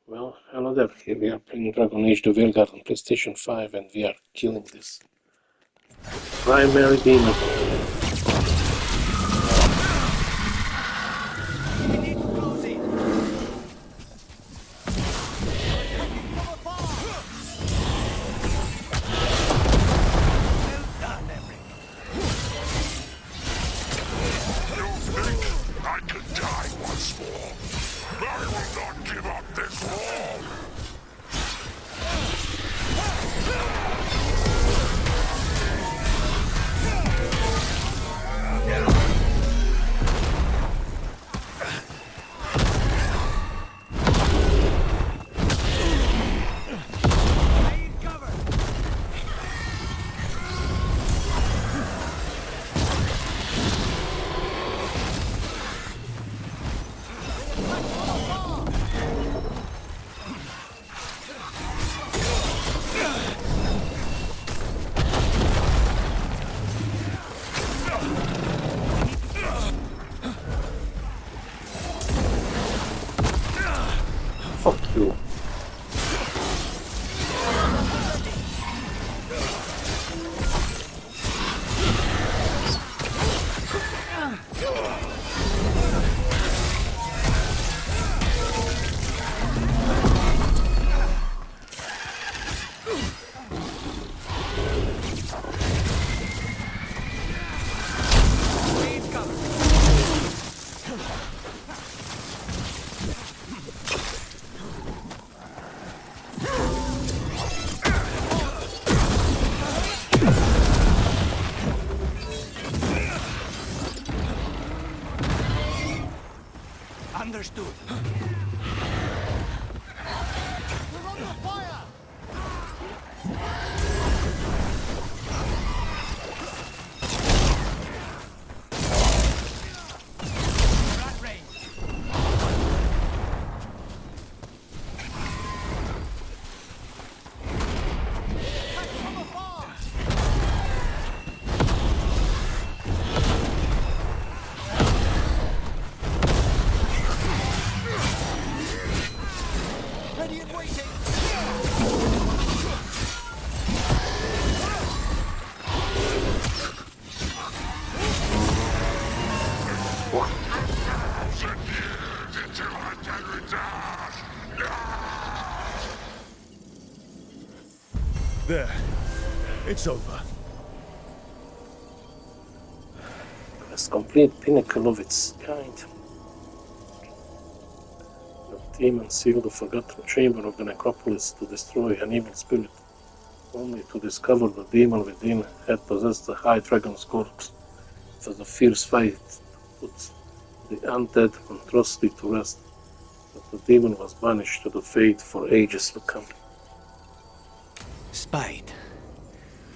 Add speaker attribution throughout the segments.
Speaker 1: Well, hello there. Here we are playing Dragon Age the Veilguard on PlayStation 5 and we are killing this primary demon.
Speaker 2: I can die once more. I will not give up this war.
Speaker 1: Fuck you.
Speaker 3: Understood. We're under fire! We're at range. Attack from afar! Ready and waiting!
Speaker 2: There. It's over.
Speaker 1: This complete pinnacle of its kind. The demon sealed the forgotten chamber of the necropolis to destroy an evil spirit, only to discover the demon within had possessed the High Dragon's corpse. It was a fierce fight to put the undead monstrosity to rest, but the demon was banished to the fate for ages to come.
Speaker 3: Spite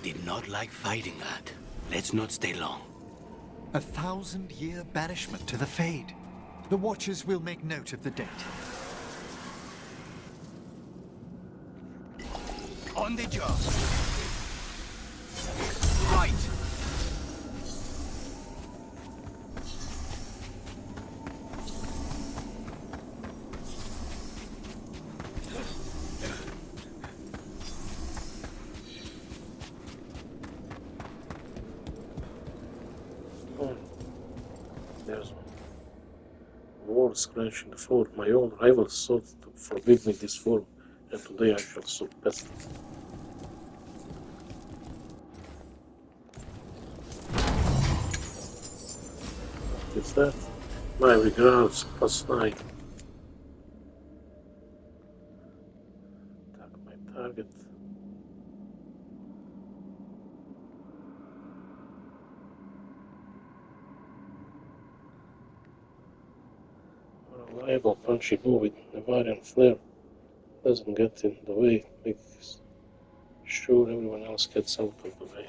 Speaker 3: did not like fighting that. Let's not stay long.
Speaker 4: 1,000-year banishment to the Fade. The Watchers will make note of the date.
Speaker 3: On the job. Right.
Speaker 1: There's war scratching the floor. My old rivals sought to forbid me this form, and today I shall surpass it. What is that? My regards, +9. Attack my target. A reliable punchy move with Nevarian flair doesn't get in the way, makes sure everyone else gets out of the way.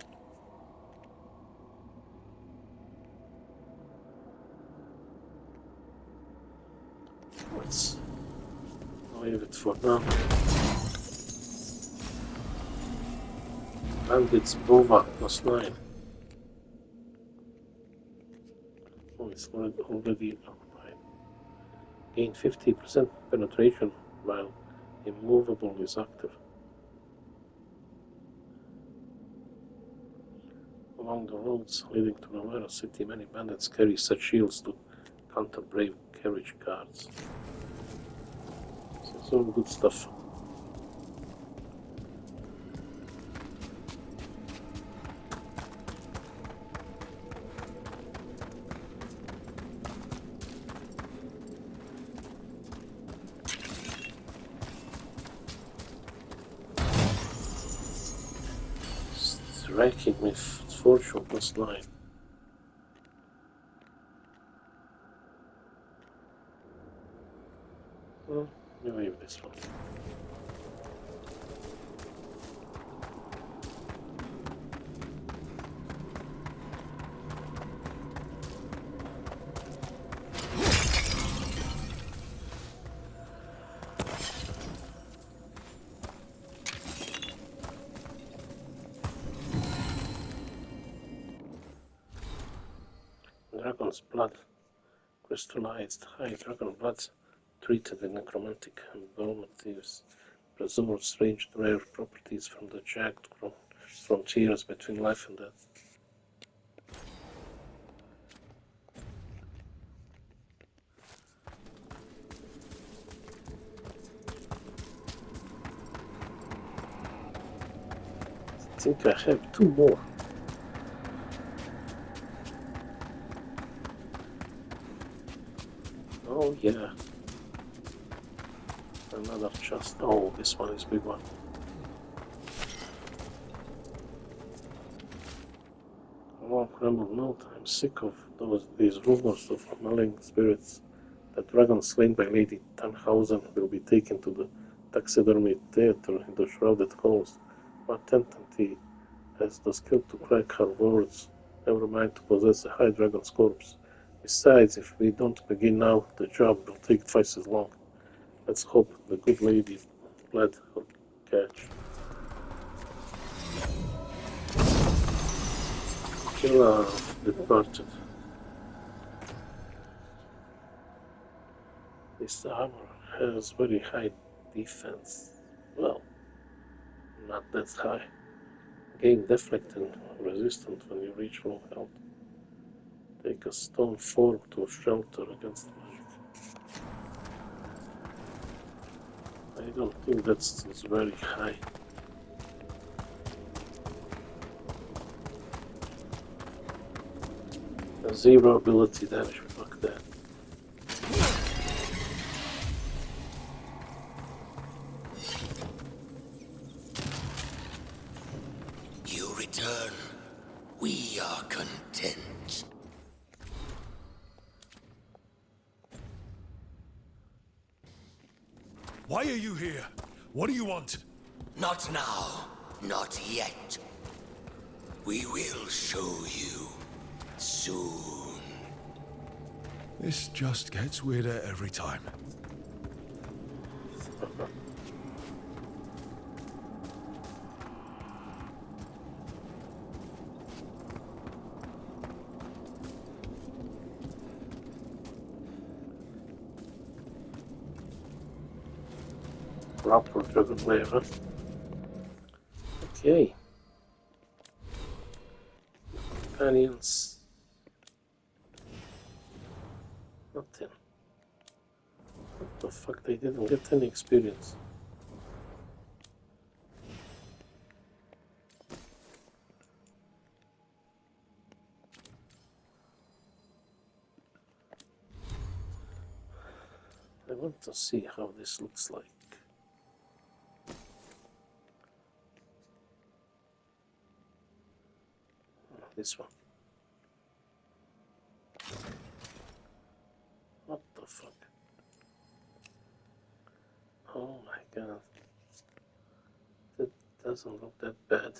Speaker 1: Let's leave it for now. Bandits Bova +9. Oh, it's already occupied. Gain 50% penetration while Immovable is active. Along the roads leading to Romero City, many bandits carry such shields to counter brave carriage guards. So it's all good stuff. Striking me fortune plus 9. Well, you leave this one. Dragon's blood. Crystallized high dragon blood treated with necromantic embalmatives preserves strange rare properties from the jagged frontiers between life and death. I think I have 2 more. Oh yeah. Another chest. Oh, this one is big one. Oh, Rumble note. I'm sick of these rumors of malign spirits. The dragon slain by Lady Tannhausen will be taken to the taxidermy theater in the shrouded halls. What entity has the skill to crack her words? Never mind to possess a high dragon's corpse. Besides, if we don't begin now, the job will take twice as long. Let's hope the good lady let her catch. Killer departed. This armor has very high defense. Well, not that high. Gain deflect and resistant when you reach full health. Take a stone form to shelter against magic. I don't think that's very high. A 0 ability damage, fuck that.
Speaker 3: You return. We are content.
Speaker 2: Why are you here? What do you want?
Speaker 3: Not now. Not yet. We will show you soon.
Speaker 2: This just gets weirder every time.
Speaker 1: Proper dragon layer. Okay. Companions. Nothing. What the fuck? They didn't get any experience. I want to see how this looks like. This one. What the fuck? Oh my god. That doesn't look that bad.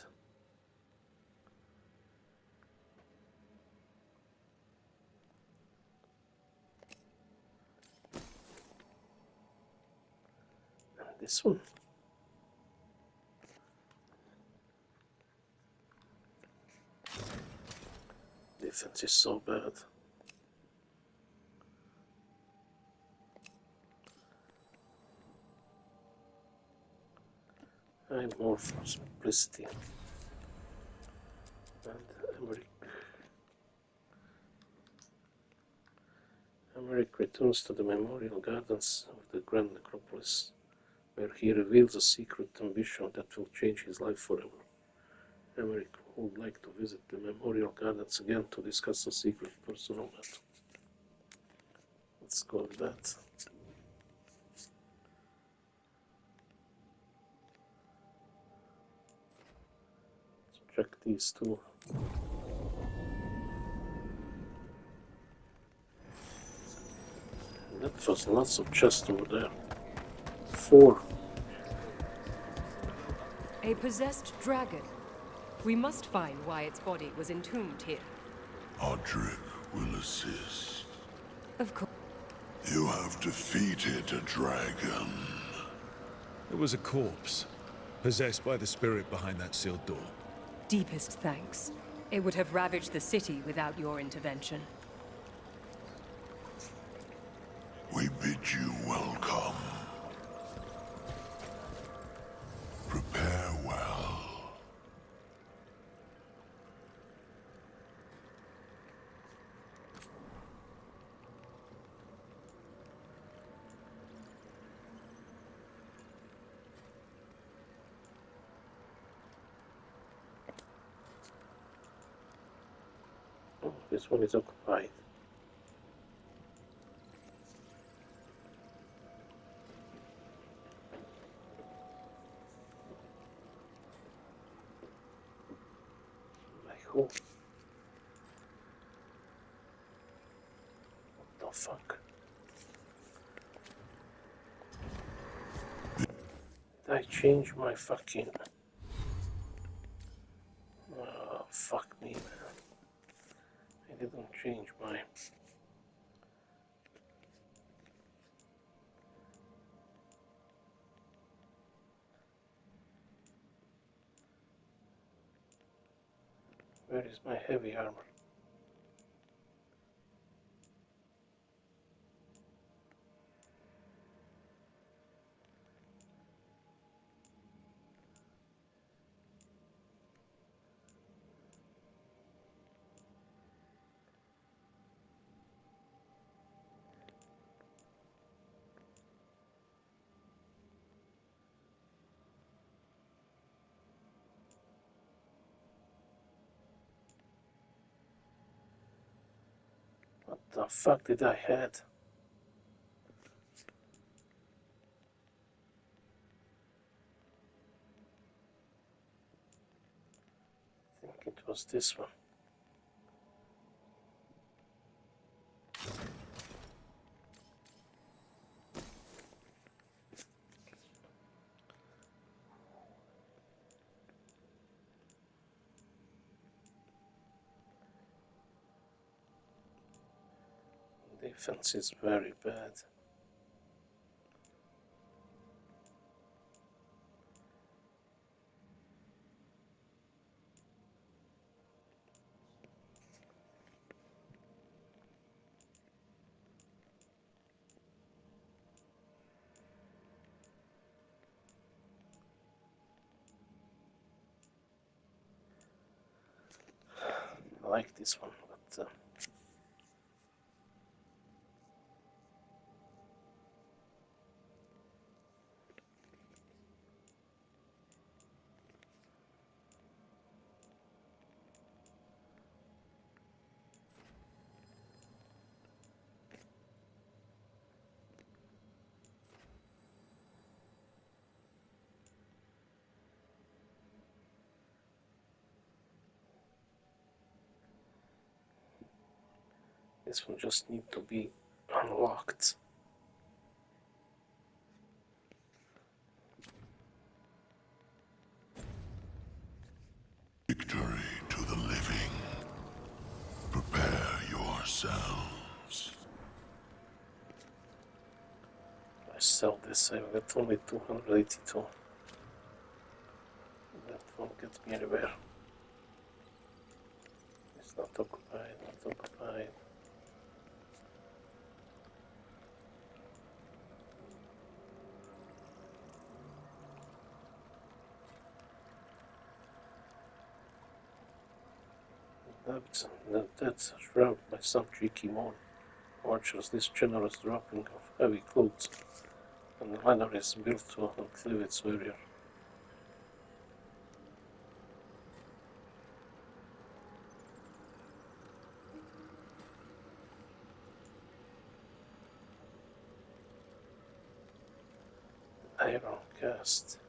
Speaker 1: And this one. Defense is so bad. I'm more for simplicity. And Emmerich returns to the memorial gardens of the Grand Necropolis, where he reveals a secret ambition that will change his life forever. Emmerich would like to visit the memorial gardens again to discuss a secret personal matter. Let's go with that. Let's check these two. That was lots of chests over there. 4.
Speaker 5: A possessed dragon. We must find why its body was entombed here.
Speaker 2: Odric will assist.
Speaker 5: Of course.
Speaker 2: You have defeated a dragon.
Speaker 6: It was a corpse, possessed by the spirit behind that sealed door.
Speaker 5: Deepest thanks. It would have ravaged the city without your intervention.
Speaker 2: We bid you welcome. Prepare well.
Speaker 1: Oh, this one is occupied. Who? What the fuck? Did I change my fucking... Oh, fuck me, man. I didn't change my... Where is my heavy armor? What the fuck did I had? I think it was this one. Defense is very bad. I like this one, but this one just need to be unlocked.
Speaker 2: Victory to the living. Prepare yourselves.
Speaker 1: I sell this, I've got only 282. That won't get me anywhere. It's not occupied, not occupied. That's shrouded by some cheeky moon. Watches this generous dropping of heavy clothes, and the ladder is built to enclave its warrior. Iron cast.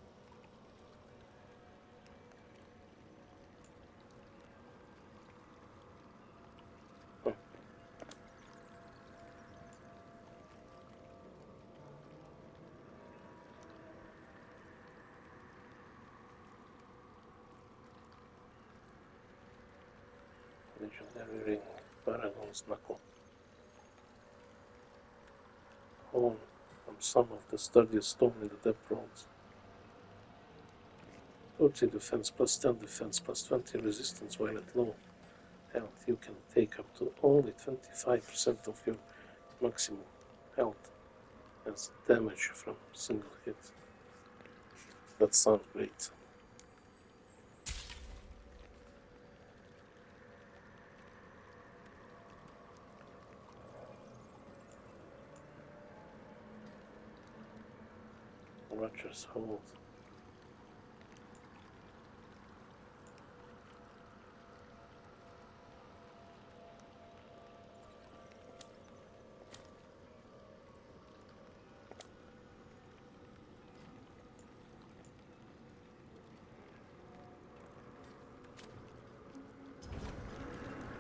Speaker 1: Legendary ring, Paragon's knuckle. Hone from some of the sturdiest stone in the depth roads. 40 defense plus 10 defense plus 20 resistance while at low health. You can take up to only 25% of your maximum health as damage from single hit. That sounds great. Roger's hold.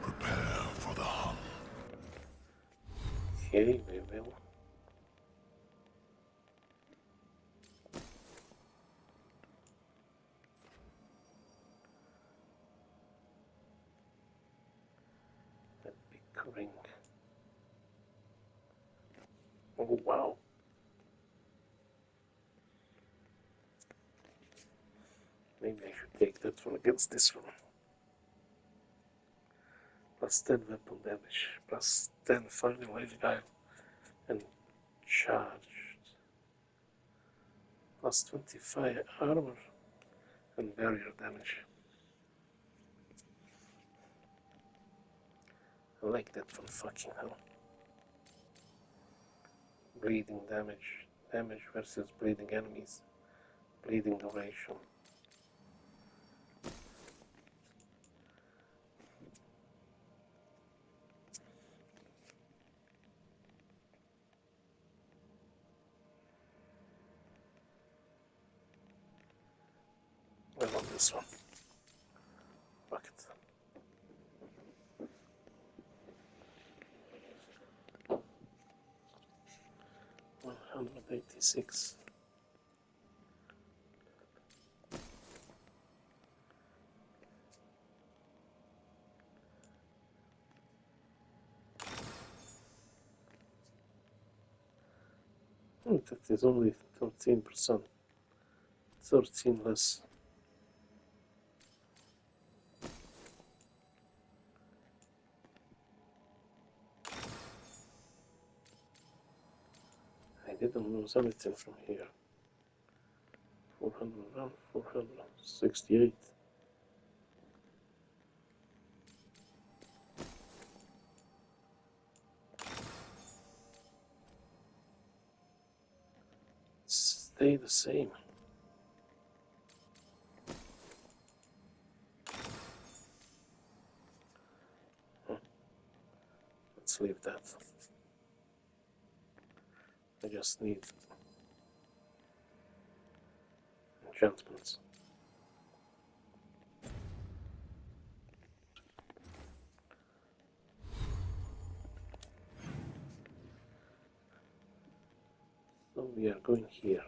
Speaker 2: Prepare for the hunt.
Speaker 1: Okay, we will. That big ring. Oh wow. Maybe I should take that one against this one. Plus 10 weapon damage, plus 10 final Veilguard and charged. Plus 25 armor and barrier damage. I like that one, fucking hell. Bleeding damage. Damage versus bleeding enemies. Bleeding duration. I want this one. Fuck it. $186. That is only 13%. 13 less. I didn't lose anything from here. 401, 468. Stay the same. Let's leave that. I just need enchantments. So we are going here.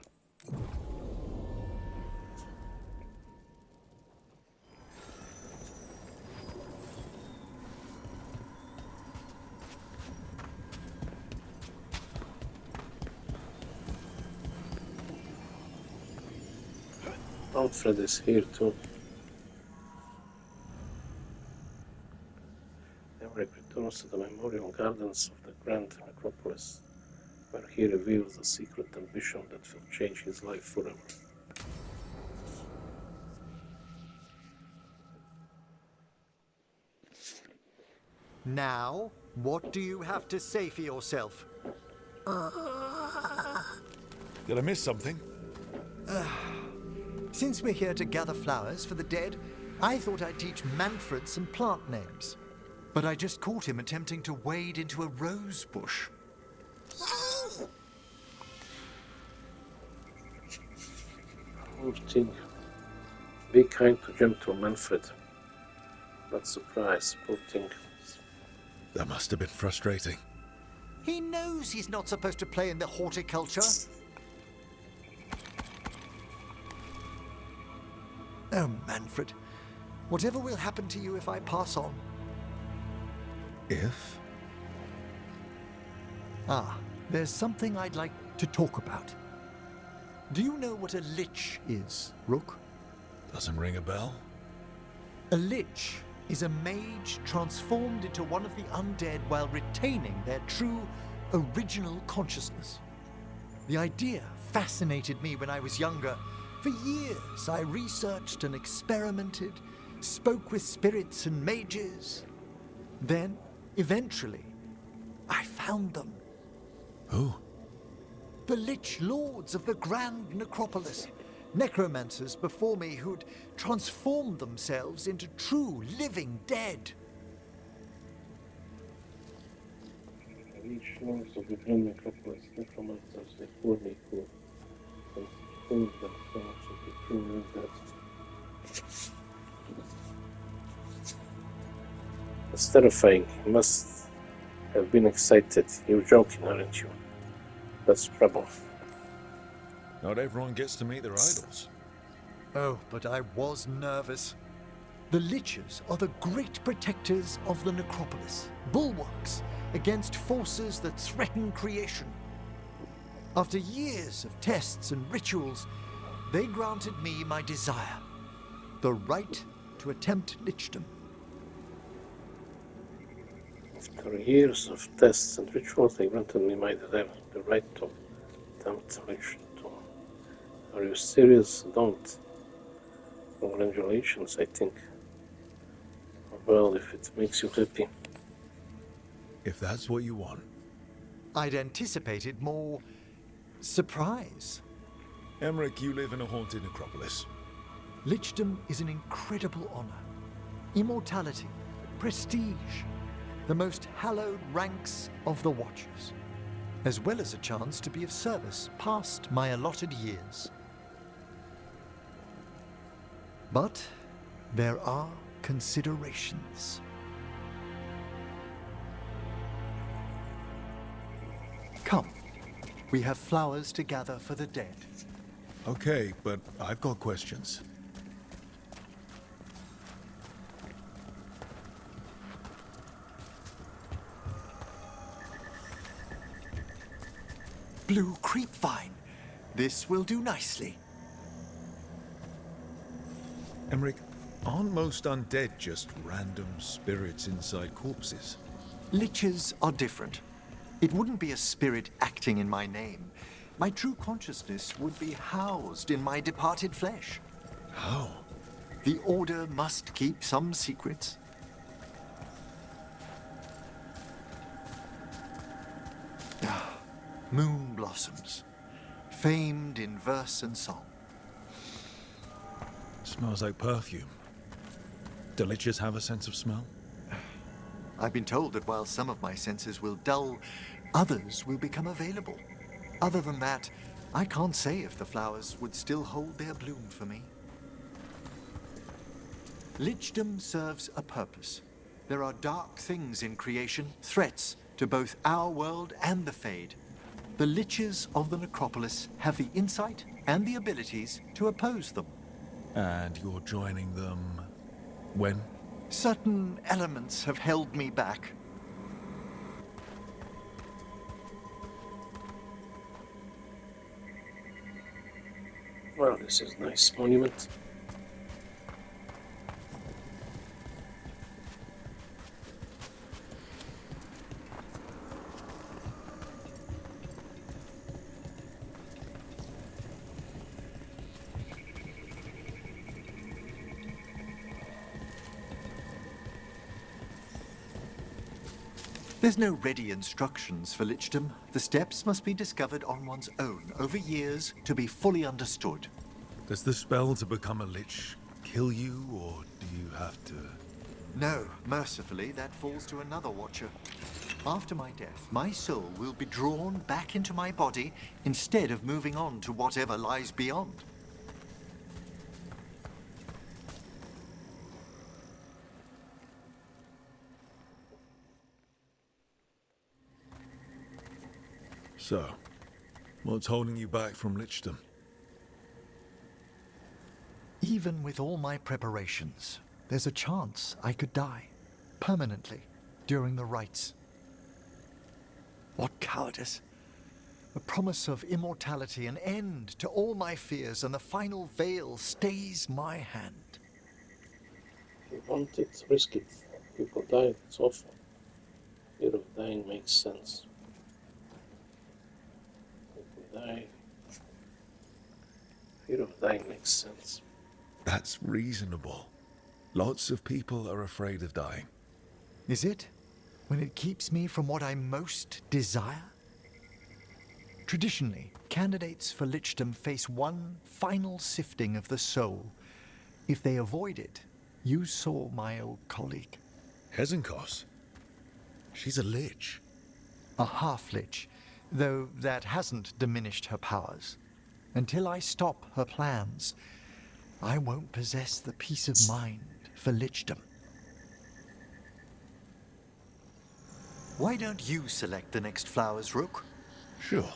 Speaker 1: Alfred is here too. Everett returns to the memorial gardens of the Grand Necropolis, where he reveals a secret ambition that will change his life forever.
Speaker 4: Now, what do you have to say for yourself?
Speaker 6: Did I miss something?
Speaker 4: Since we're here to gather flowers for the dead, I thought I'd teach Manfred some plant names. But I just caught him attempting to wade into a rose bush.
Speaker 1: Poor thing. Be kind to gentle Manfred. Not surprised, poor thing.
Speaker 6: That must have been frustrating.
Speaker 4: He knows he's not supposed to play in the horticulture. Oh, Manfred. Whatever will happen to you if I pass on?
Speaker 6: If?
Speaker 4: Ah, there's something I'd like to talk about. Do you know what a lich is, Rook?
Speaker 6: Doesn't ring a bell?
Speaker 4: A lich is a mage transformed into one of the undead while retaining their true, original consciousness. The idea fascinated me when I was younger. For years, I researched and experimented, spoke with spirits and mages. Then, eventually, I found them.
Speaker 6: Who?
Speaker 4: The Lich Lords of the Grand Necropolis. Necromancers before me who'd transformed themselves into true living dead.
Speaker 1: Each lords of the Grand Necropolis, necromancers, they poor me who transformed themselves into true living dead. It's terrifying. You must have been excited. You're joking, aren't you? That's trouble.
Speaker 6: Not everyone gets to meet their idols.
Speaker 4: Oh, but I was nervous. The Liches are the great protectors of the Necropolis, bulwarks against forces that threaten creation. After years of tests and rituals, they granted me my desire, the right to attempt lichdom.
Speaker 1: After years of tests and rituals, they granted me my desire, the right to attempt lichdom. Are you serious? Don't. Congratulations, I think. Well, if it makes you happy.
Speaker 6: If that's what you want.
Speaker 4: I'd anticipated more surprise.
Speaker 6: Emmerich, you live in a haunted necropolis.
Speaker 4: Lichdom is an incredible honor. Immortality, prestige, the most hallowed ranks of the Watchers, as well as a chance to be of service past my allotted years. But there are considerations. Come, we have flowers to gather for the dead.
Speaker 6: Okay, but I've got questions.
Speaker 4: Blue creepvine. This will do nicely.
Speaker 6: Emmerich, aren't most undead just random spirits inside corpses?
Speaker 4: Liches are different. It wouldn't be a spirit acting in my name. My true consciousness would be housed in my departed flesh.
Speaker 6: How?
Speaker 4: The Order must keep some secrets. Moon blossoms, famed in verse and song.
Speaker 6: Smells like perfume. Do liches have a sense of smell?
Speaker 4: I've been told that while some of my senses will dull, others will become available. Other than that, I can't say if the flowers would still hold their bloom for me. Lichdom serves a purpose. There are dark things in creation, threats to both our world and the Fade. The Liches of the Necropolis have the insight and the abilities to oppose them.
Speaker 6: And you're joining them when?
Speaker 4: Certain elements have held me back.
Speaker 1: Well, this is a nice monument.
Speaker 4: There's no ready instructions for lichdom. The steps must be discovered on one's own, over years, to be fully understood.
Speaker 6: Does the spell to become a lich kill you, or do you have to...
Speaker 4: No, mercifully, that falls to another watcher. After my death, my soul will be drawn back into my body instead of moving on to whatever lies beyond.
Speaker 6: So, what's holding you back from lichdom?
Speaker 4: Even with all my preparations, there's a chance I could die, permanently, during the rites. What cowardice! A promise of immortality, an end to all my fears, and the final veil stays my hand.
Speaker 1: You want it, risk it. People die, it's awful. Fear of dying makes sense. People die. Fear of dying makes sense.
Speaker 6: That's reasonable. Lots of people are afraid of dying.
Speaker 4: Is it? When it keeps me from what I most desire? Traditionally, candidates for lichdom face one final sifting of the soul. If they avoid it, you saw my old colleague.
Speaker 6: Hezenkos? She's a lich.
Speaker 4: A half-lich, though that hasn't diminished her powers. Until I stop her plans, I won't possess the peace of mind for lichdom. Why don't you select the next flowers, Rook?
Speaker 6: Sure.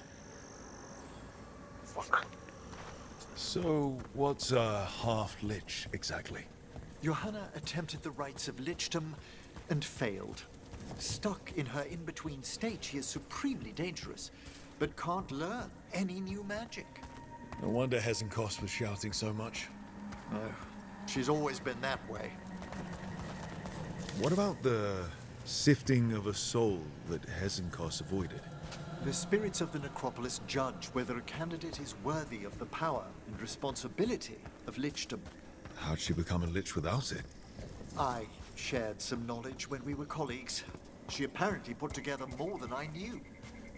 Speaker 1: Fuck.
Speaker 6: So, what's a half-lich exactly?
Speaker 4: Johanna attempted the rites of lichdom and failed. Stuck in her in-between state, she is supremely dangerous, but can't learn any new magic.
Speaker 6: No wonder Hezenkos was shouting so much.
Speaker 4: No, she's always been that way.
Speaker 6: What about the sifting of a soul that Hezenkos avoided?
Speaker 4: The spirits of the necropolis judge whether a candidate is worthy of the power and responsibility of lichdom.
Speaker 6: How'd she become a lich without it?
Speaker 4: I shared some knowledge when we were colleagues. She apparently put together more than I knew.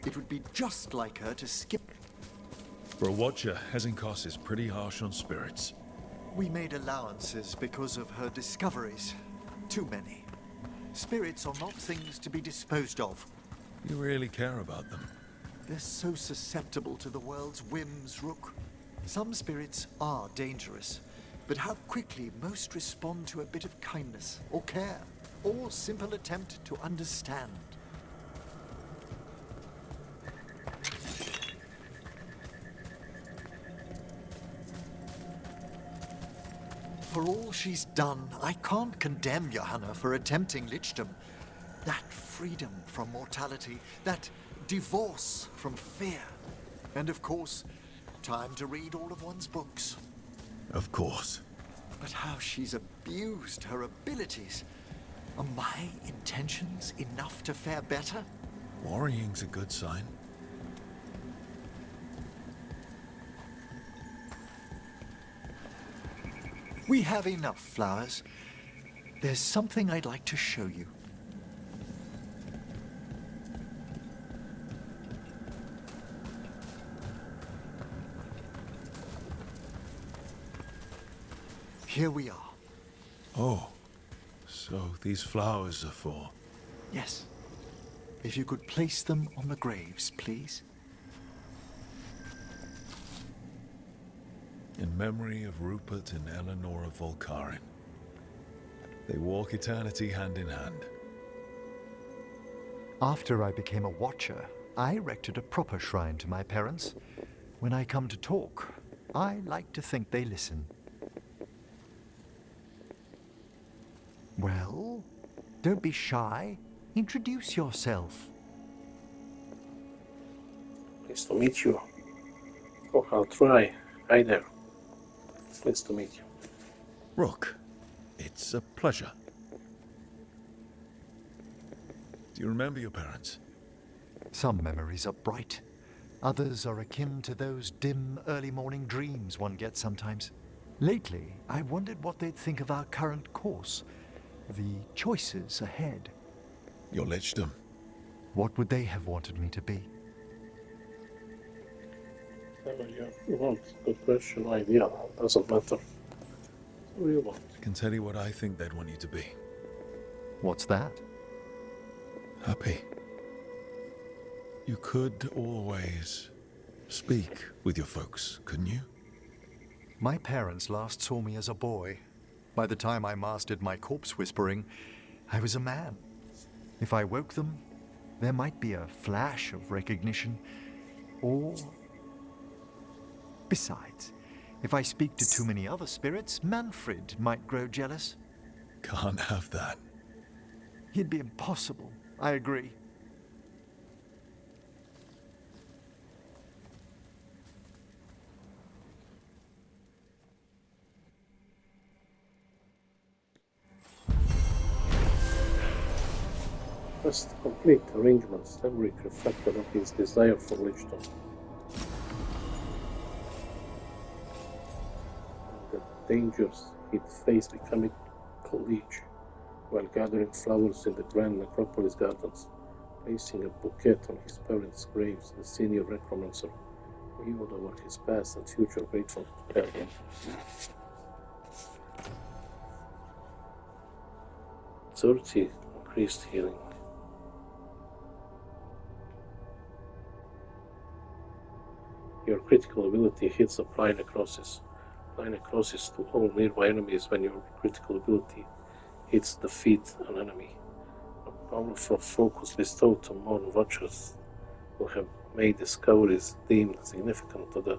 Speaker 4: It would be just like her to skip.
Speaker 6: For a watcher, Hezenkos is pretty harsh on spirits.
Speaker 4: We made allowances because of her discoveries. Too many. Spirits are not things to be disposed of.
Speaker 6: You really care about them.
Speaker 4: They're so susceptible to the world's whims, Rook. Some spirits are dangerous, but how quickly most respond to a bit of kindness or care, or simple attempt to understand. For all she's done, I can't condemn Johanna for attempting lichdom. That freedom from mortality, that divorce from fear. And of course, time to read all of one's books.
Speaker 6: Of course.
Speaker 4: But how she's abused her abilities. Are my intentions enough to fare better?
Speaker 6: Worrying's a good sign.
Speaker 4: We have enough flowers. There's something I'd like to show you. Here we are.
Speaker 6: Oh, so these flowers are for...
Speaker 4: Yes. If you could place them on the graves, please.
Speaker 6: In memory of Rupert and Eleanor of Volcarin. They walk eternity hand in hand.
Speaker 4: After I became a watcher, I erected a proper shrine to my parents. When I come to talk, I like to think they listen. Well, don't be shy. Introduce yourself.
Speaker 1: Nice to meet you. Oh, I'll try. Hi there. It's nice to meet you.
Speaker 6: Rook, it's a pleasure. Do you remember your parents?
Speaker 4: Some memories are bright. Others are akin to those dim early morning dreams one gets sometimes. Lately, I wondered what they'd think of our current course. The choices ahead.
Speaker 6: Your lichdom.
Speaker 4: What would they have wanted me to be?
Speaker 1: Well, good question. No idea. Doesn't matter. What do you want?
Speaker 6: I can tell you what I think they'd want you to be.
Speaker 4: What's that?
Speaker 6: Happy. You could always speak with your folks, couldn't you?
Speaker 4: My parents last saw me as a boy. By the time I mastered my corpse whispering, I was a man. If I woke them, there might be a flash of recognition, or... Besides, if I speak to too many other spirits, Manfred might grow jealous.
Speaker 6: Can't have that.
Speaker 4: He'd be impossible, I agree.
Speaker 1: Just complete arrangements. Every reflected of his desire for wisdom. The dangers he'd face becoming colleague while gathering flowers in the grand necropolis gardens, placing a bouquet on his parents' graves. The senior necromancer viewed over his past and future, grateful to help him. 30 increased healing. Your critical ability hits apply necrosis. Apply necrosis to all nearby enemies when your critical ability hits defeat an enemy. A powerful focus bestowed on more watchers who have made discoveries deemed significant to the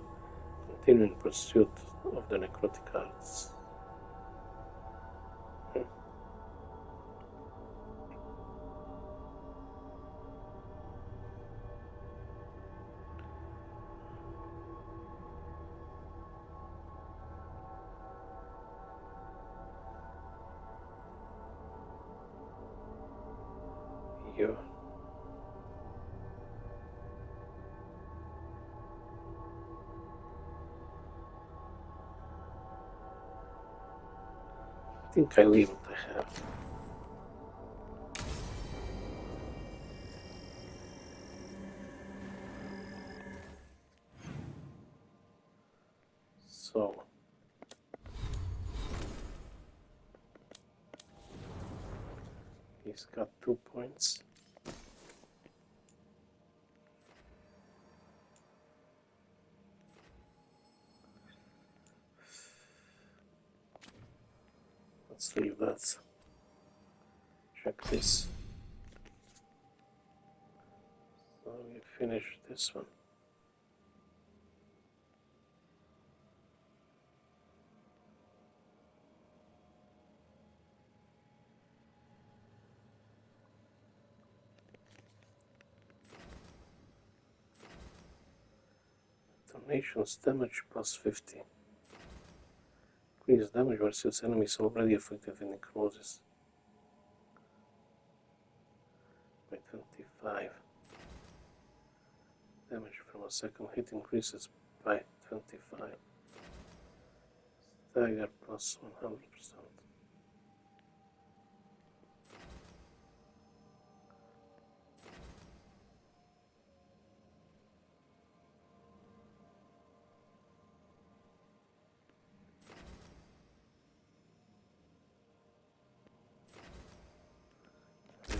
Speaker 1: continuing pursuit of the necrotic arts. Yeah. I think I leave what I have. So he's got 2 points. Let's leave that. Check this. So we finish this one. Donations damage plus 50. Increase damage versus enemies already affected in necrosis by 25. Damage from a second hit increases by 25. Stagger plus 100%.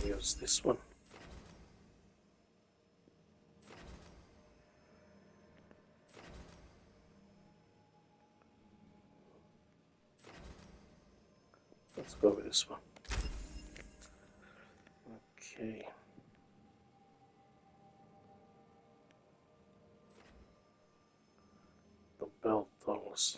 Speaker 1: Use this one. Let's go with this one. Okay. The bell tolls.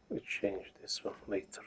Speaker 1: We change this one later.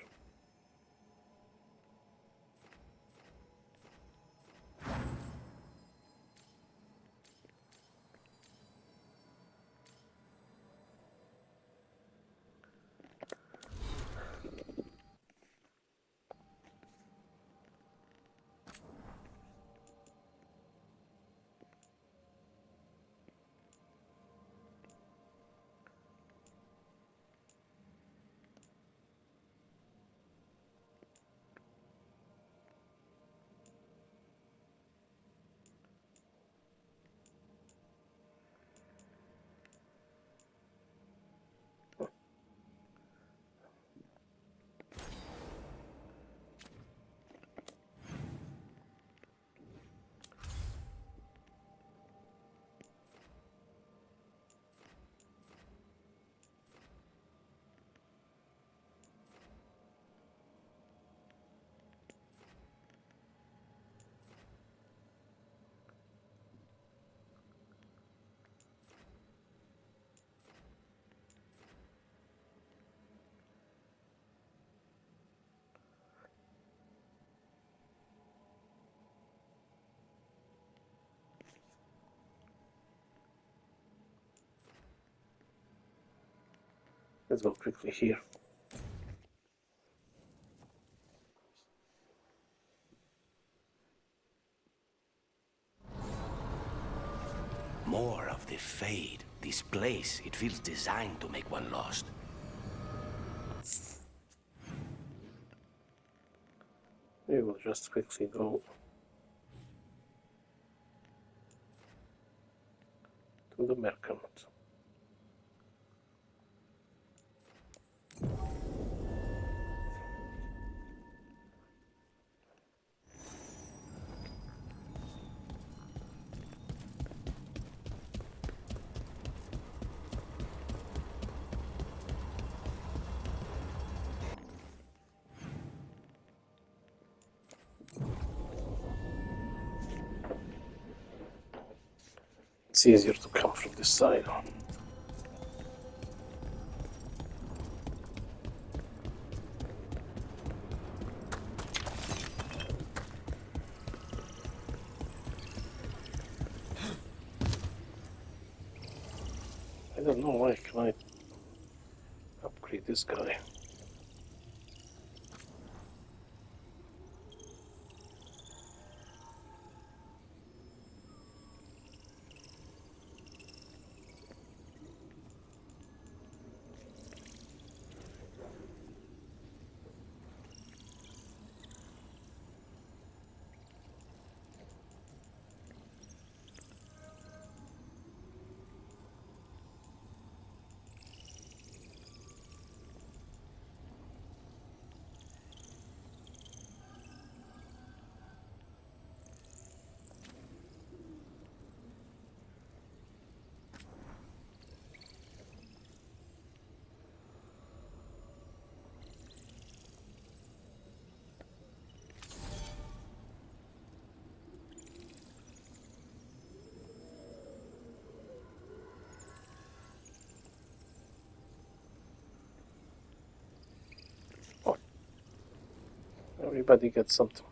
Speaker 1: Let's go quickly here.
Speaker 3: More of the fade. This place, it feels designed to make one lost.
Speaker 1: We will just quickly go to the merchant. It's easier to come from this side. I don't know why can I upgrade this guy. Everybody gets something.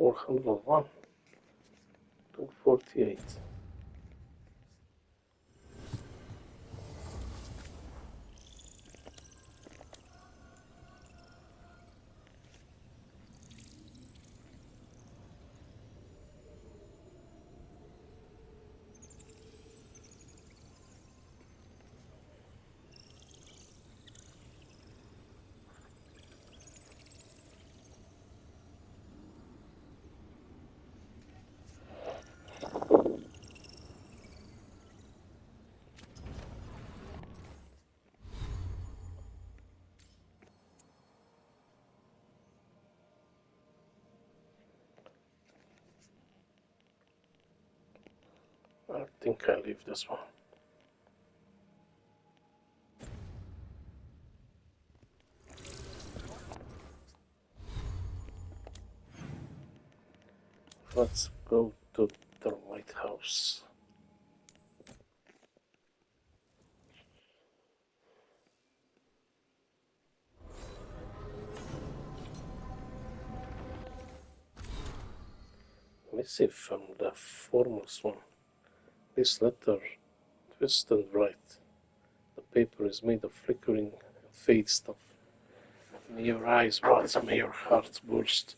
Speaker 1: Four hundred one, 248. think I leave this one. Let's go to the lighthouse. Missive from the foremost one. This letter, twist and write. The paper is made of flickering fade stuff. May your eyes rot, may your heart burst,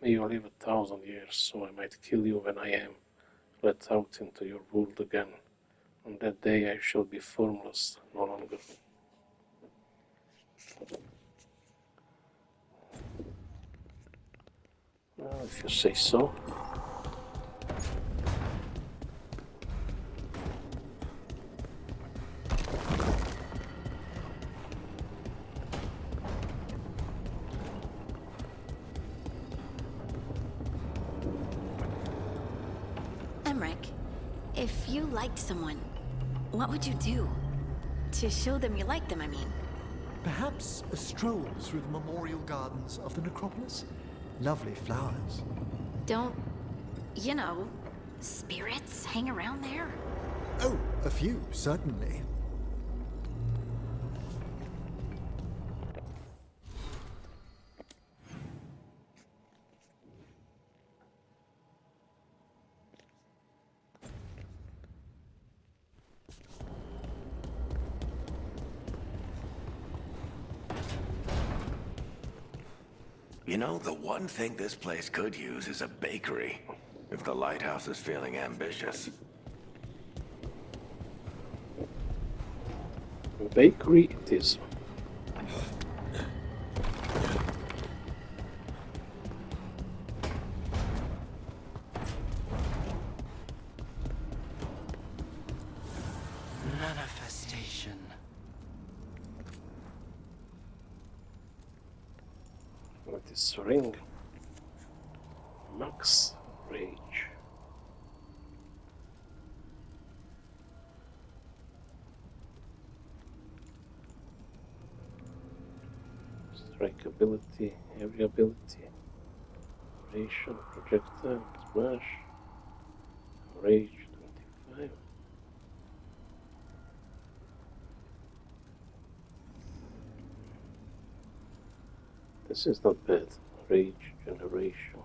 Speaker 1: may you live 1,000 years, so I might kill you when I am let out into your world again. On that day I shall be formless no longer. Well, if you say so.
Speaker 7: Emmerich, if you liked someone, what would you do? To show them you like them, I mean.
Speaker 4: Perhaps a stroll through the memorial gardens of the necropolis? Lovely flowers.
Speaker 7: Don't, spirits hang around there?
Speaker 4: Oh, a few, certainly.
Speaker 3: You know, the one thing this place could use is a bakery, if the lighthouse is feeling ambitious.
Speaker 1: Bakery it is.
Speaker 3: Manifestation.
Speaker 1: What is ring? Max Rage. Strike ability, area ability, duration, projectile, smash, rage 25. This is not bad. Rage generation.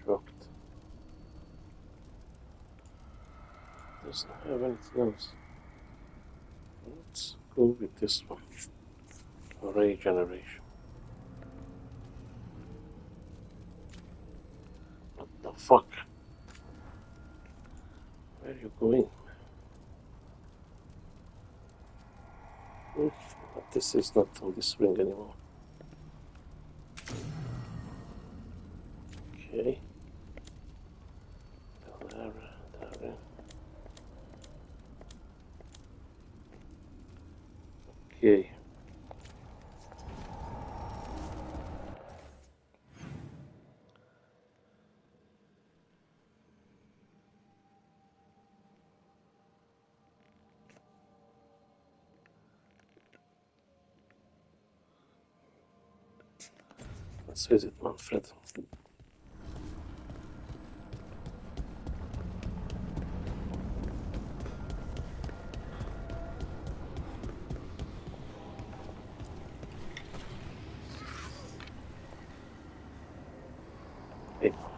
Speaker 1: Shocked. Doesn't have anything else. Let's go with this one. Rage generation. What the fuck? Where are you going? But this is not on this ring anymore. Okay. There. Okay. Let's visit Manfred.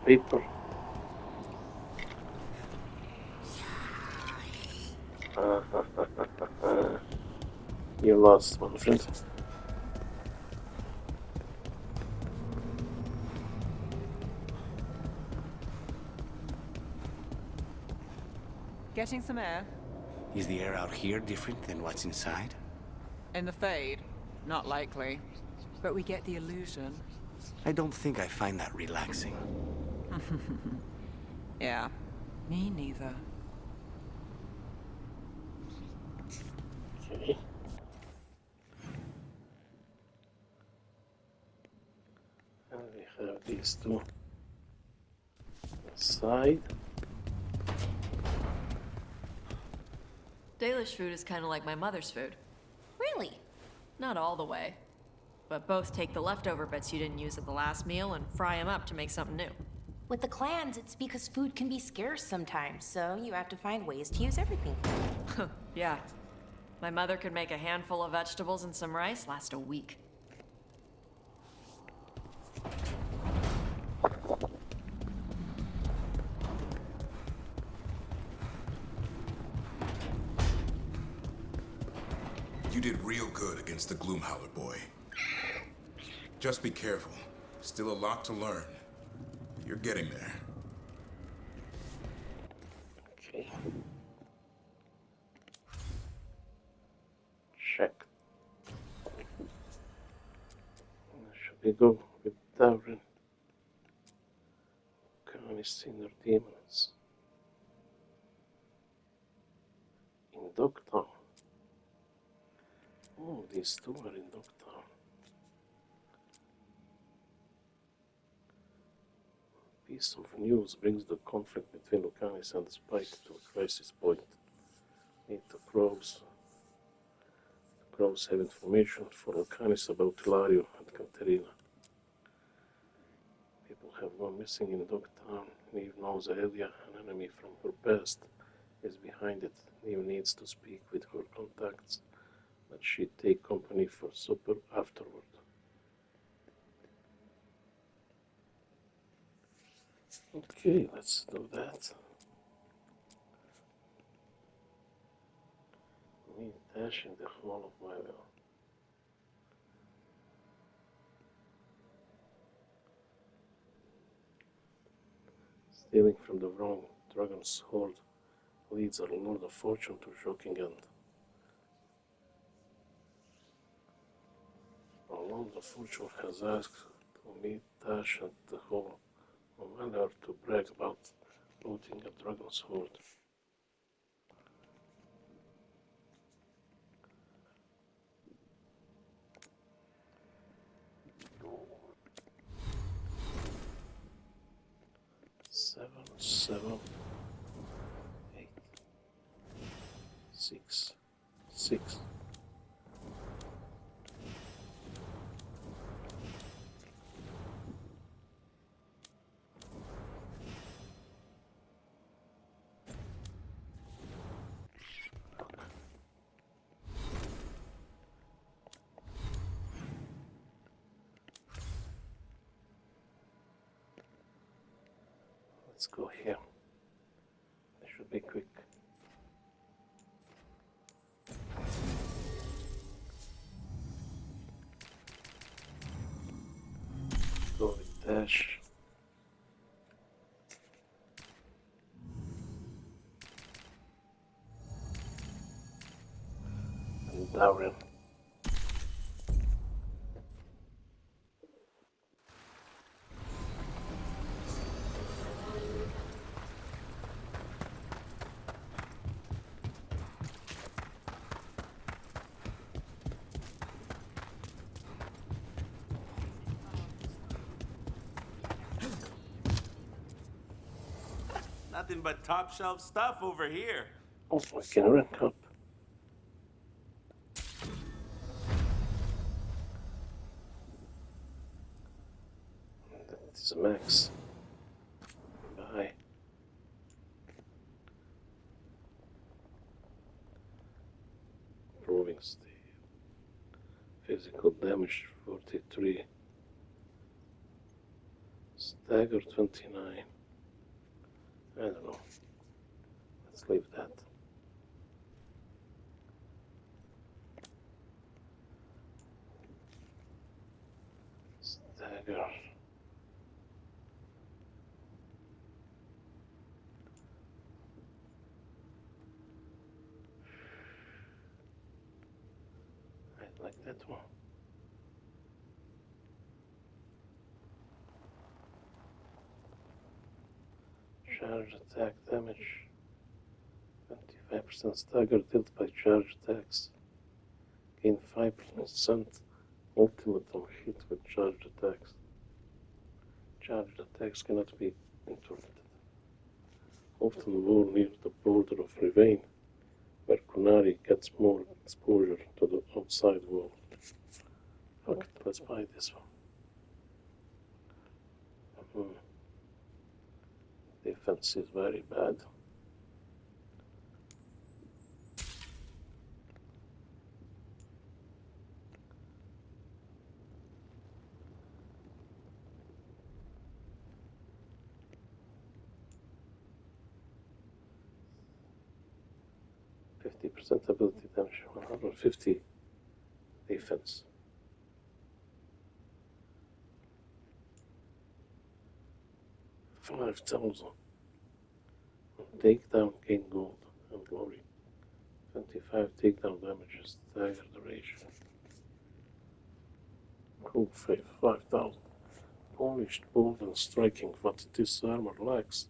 Speaker 1: Paper. You lost, Manfred.
Speaker 8: Getting some air?
Speaker 3: Is the air out here different than what's inside?
Speaker 8: In the Fade? Not likely. But we get the illusion.
Speaker 3: I don't think I find that relaxing.
Speaker 8: Yeah, me neither.
Speaker 1: Okay. And we have these two aside.
Speaker 9: Dalish food is kind of like my mother's food.
Speaker 7: Really?
Speaker 9: Not all the way. But both take the leftover bits you didn't use at the last meal and fry them up to make something new.
Speaker 10: With the clans, it's because food can be scarce sometimes, so you have to find ways to use everything.
Speaker 9: Yeah. My mother could make a handful of vegetables and some rice last a week.
Speaker 2: You did real good against the Gloomhowler boy. Just be careful. Still a lot to learn. You're getting there.
Speaker 1: Okay. Check. Should we go with Darren? Canis Inner Demons. In Dogtown. Oh, these two are in Dogtown. Piece of news brings the conflict between Lucanis and Spike to a crisis point. Need the Crows. The Crows have information for Lucanis about Hilario and Katerina. People have gone missing in Dogtown. Neve knows Aelia, an enemy from her past, is behind it. Neve needs to speak with her contacts, but she'd take company for supper afterward. Okay, let's do that. Me dashing the whole of my will. Stealing from the wrong dragon's hoard leads our Lord of Fortune to a shocking end. Our Lord of Fortune has asked to meet Dash at the hall on Valor to brag about looting a dragon's hoard. Seven, 8, 6, 6. Let's go here. It should be quick. Go with dash. And Darren.
Speaker 11: Nothing but top shelf stuff over here.
Speaker 1: Oh, I can rank up. That is max. Bye. Proving Steve. Physical damage 43. Stagger 29. I don't know. Let's leave that. Stagger. I like that one. Charge attack damage. 25% stagger dealt by charge attacks. Gain 5% ultimate on hit with charged attacks. Charged attacks cannot be interrupted. Often war near the border of Ravine, where Kunari gets more exposure to the outside world. Okay, let's buy this one. Defense is very bad. %, ability damage, 150 defense. $5,000. Takedown, gain gold and glory. 25 takedown damages, stagger duration. Cool, 5,000. Polished, bold, and striking. What this armor lacks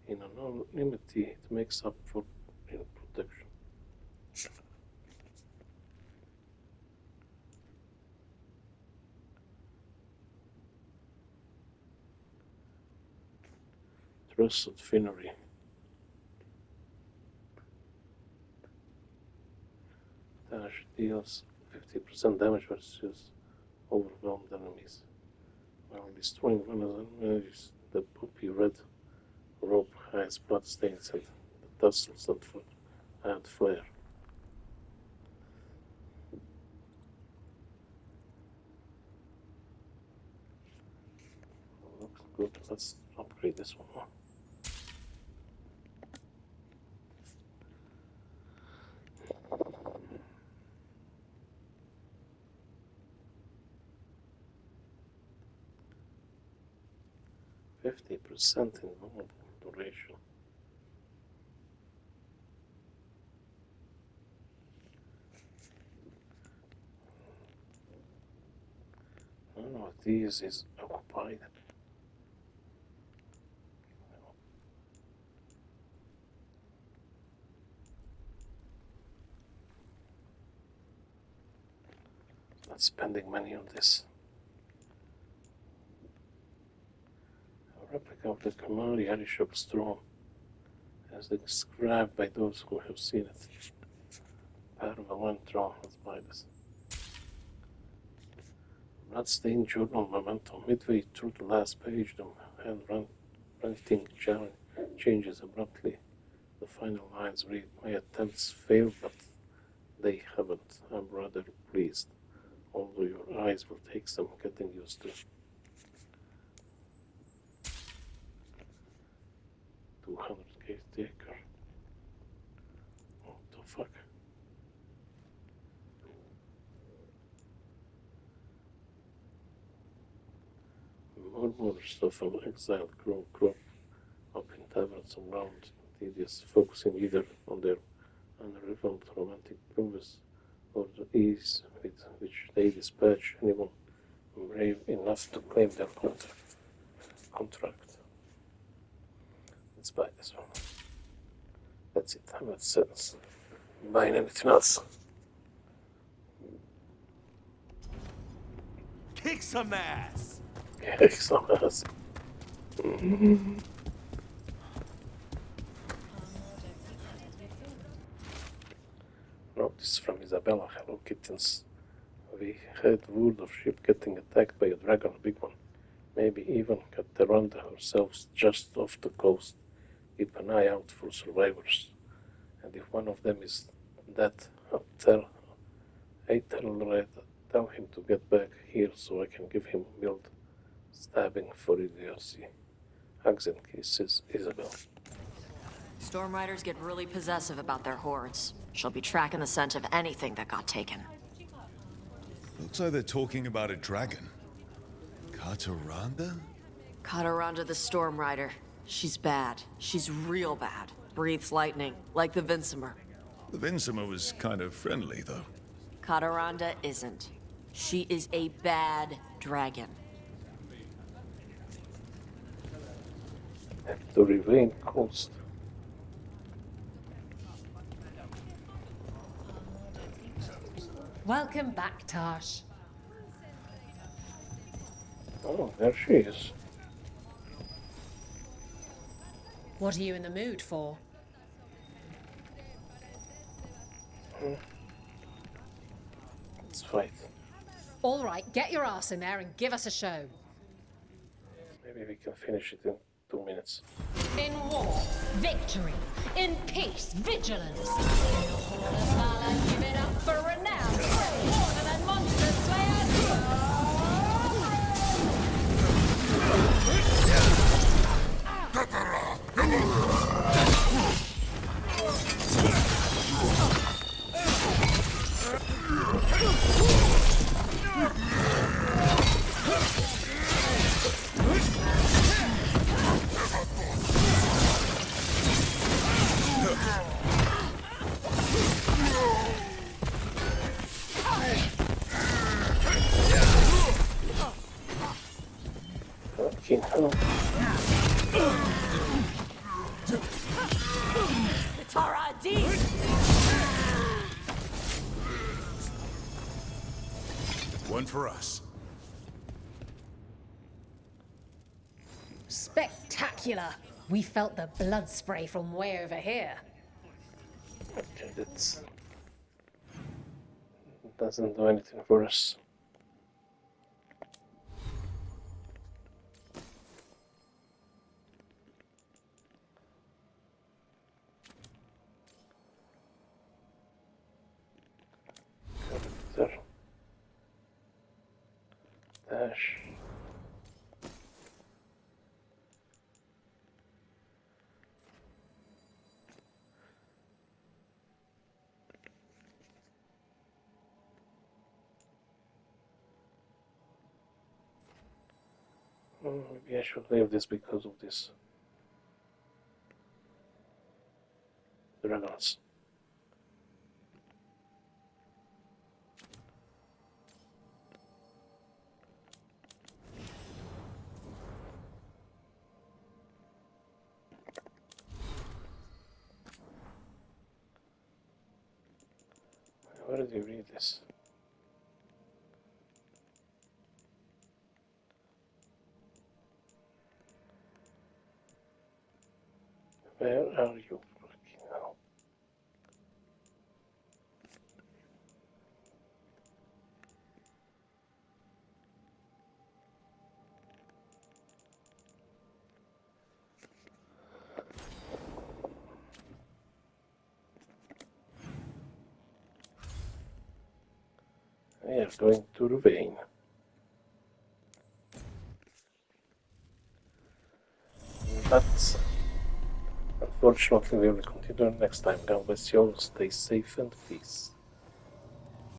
Speaker 1: in anonymity, it makes up for in protection. Trusted Finery. Dash deals 50% damage versus overwhelmed enemies. While destroying one of the enemies, the poppy red rope hides blood stains and the tassels that add flair. Looks good. Let's upgrade this one. 50% invulnerable duration. None of these is occupied. Not spending money on this. A replica of the Kamari Harishop's throne, as described by those who have seen it. Part of a one throne. Let's buy this. Bloodstained journal momentum. Midway through the last page, the handwriting changes abruptly. The final lines read, "My attempts failed, but they haven't. I'm rather pleased. Although your eyes will take some getting used to." 200k taker. What the fuck? Murmurs of an exiled crow crop up in taverns around, tedious, focusing either on their unrivaled romantic prowess or the ease with which they dispatch anyone brave enough to claim their contract. Let's buy this one. That's it. I'm not buying anything else.
Speaker 11: Kick some ass!
Speaker 1: Kick some ass. Notice from Isabella. Hello, kittens. We had word of ship getting attacked by a dragon, a big one. Maybe even Cateranda herself just off the coast. Keep an eye out for survivors. And if one of them is dead, tell him to get back here so I can give him a mild stabbing for idiocy. Hugs and kisses, Isabel.
Speaker 9: Storm Riders get really possessive about their hordes. She'll be tracking the scent of anything that got taken.
Speaker 6: Looks like they're talking about a dragon. Cateranda?
Speaker 9: Cateranda the Storm Rider. She's bad. She's real bad. Breathes lightning, like the Vincimer.
Speaker 6: The Vincimer was kind of friendly, though.
Speaker 9: Cateranda isn't. She is a bad dragon.
Speaker 1: Have to remain coast.
Speaker 5: Welcome back, Tosh.
Speaker 1: Oh, there she is.
Speaker 5: What are you in the mood for?
Speaker 1: Let's fight.
Speaker 12: All right, get your ass in there and give us a show.
Speaker 1: Maybe we can finish it in 2 minutes.
Speaker 12: In war, victory. In peace, vigilance. In the hall of valor, give it up for renown. Brave warden and monster slayers.
Speaker 1: Fucking hell.
Speaker 9: Tara D!
Speaker 2: One for us.
Speaker 12: Spectacular. We felt the blood spray from way over here.
Speaker 1: Okay, that's... doesn't do anything for us. Character. Dash. Maybe I should leave this because of this dragons. Where did you read this? Where are you? Fucking hell. We are going to Ruvain. But unfortunately we will continue next time. God bless you all, stay safe and peace.